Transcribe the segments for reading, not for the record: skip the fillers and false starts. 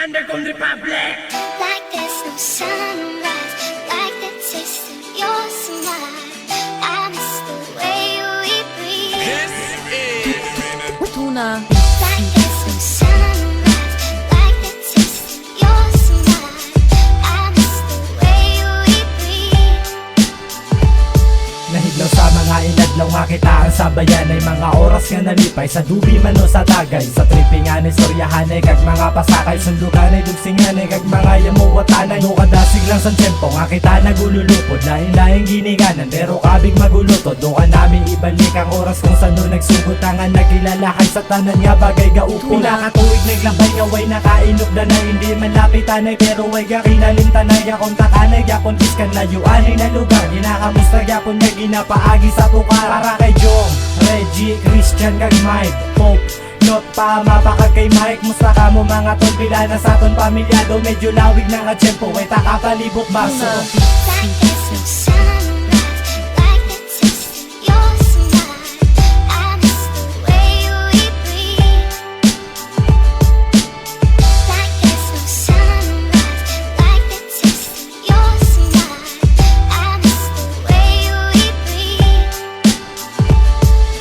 Underground Republic. Like there's no sunrise, like the taste of your smile. I miss the way we breathe. This is Tuna. Like there's no sunrise, like the taste of your smile. I miss the way we breathe. Nahidlaw sa mga inadlaw nga kita ang sabayan ay mga oras nga nalipay sa dubi man o sa tagay. Sa tripingan ay soryahanay kag mga pasakay, sundugan ay dugsinganay kag mga yamuwatanay. No kadasig lang sa tiyempo nga kita nagululupod, lain-laing giniganan pero kabig magulutod. Do ka namin ibalik ang oras kung saan no nagsugot ang nagkilalahay sa tanan nga bagay gaupon. Pinakatuig naglabay nga way nakainugdan na hindi man lapitanay pero way kakinalimtanay akong takanay yapon kiskan layuanay na lugar. Ginakamusta yapon nga ginapaagi sa tukar para kay Jong, Reggie, Christian kag Mike, Pope, Not pa mapakag kay Mike. Musta ka mo mga tol, pila na sa ton pamilyado. Medyo lawig na nga tiyempo, way takapalibot baso. Like there's no sunrise, like the taste of your smile. I miss the way we breathe. Like there's no sunrise, like the taste of your smile. I miss the way we breathe.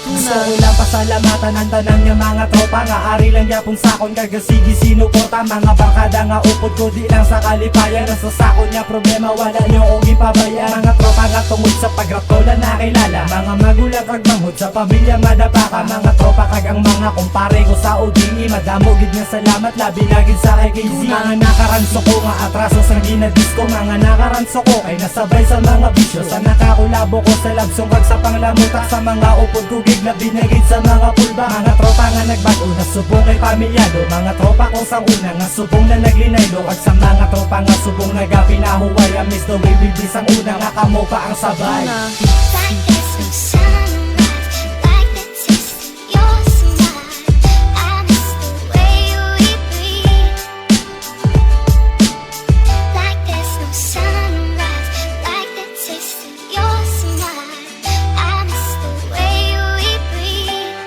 Gusto ko lang pasalamatan ang tanan nga mga tropa nga ari lang yapong sakon kagasigi sinuporta. Mga barkada nga upod ko di lang sa kalipayan. Nasa sakon nga problema wala nyo kong ipabayan. Mga tropa nga tungod sa pagraptola nakilala. Mga magulang kag manghod sa pamilya madapaka. Mga tropa kag ang mga kumpare ko sa udingi. Madamo gid nga salamat labi na gid sa kay KZ. Mga nakaranso ko nga atraso sa ginadisco. Mga nakaranso ko kay nasabay sa mga bisyo. Sa nakakulabo ko sa labsong kag sa panglamutak. Sa mga upod ko gig labi na gid sa mga pulba. Mga tropa nga nagbago na subong kay pamilyado. Mga tropa ko sa una nga subong na naglinaylo. At sa mga tropa nga subong nagapinahuway. I miss the way we be sang una nga kamo pa ang sabay. Like there's no sunrise, like the taste of your smile. I miss the way we breathe. Like there's no sunrise, like the taste of your smile. I miss the way we breathe.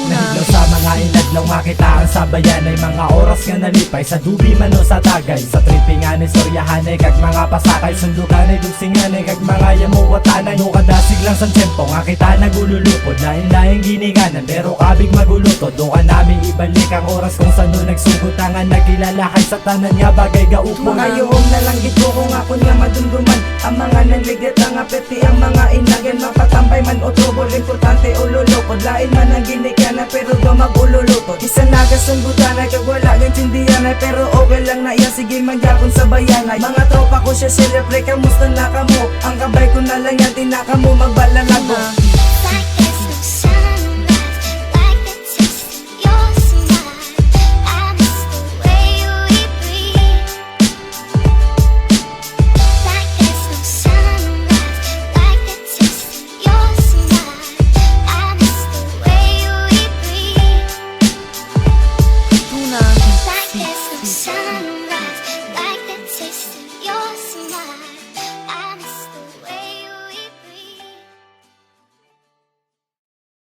Nahidlaw sa mga inadlaw nga kita ang sabayan ay mga oras nga nalipay sa dubi man o sa tagay. Sa tripingan ay soryahanay kag mga pasakay, sundugan ay dugsinganay kag mga yamuwatanay. No kadasig lang sa tiyempo nga kita nagululupod, lain-laing giniganan pero kabig magulutod. Do ka namin ibalik ang oras kung saan no nagsugot ang nagkilalahay sa tanan nga bagay gaupon. Mga yuhong nalanggit ko kung ako nga madumduman. Ang mga nanligit ang apeti ang mga inagan. Mapatambay man o trouble, importante ululukod. Lain man ang ginikanan pero dumag-ululutod. Isa nagasunggutan ay kag wala gang tindihan ay pero okay lang na iya sige magyapon sa bayanay. Mga tropa ko siya sila pre, kamusta na kamo? Ang kabay ko na lang yan tinaka mo magbalalago.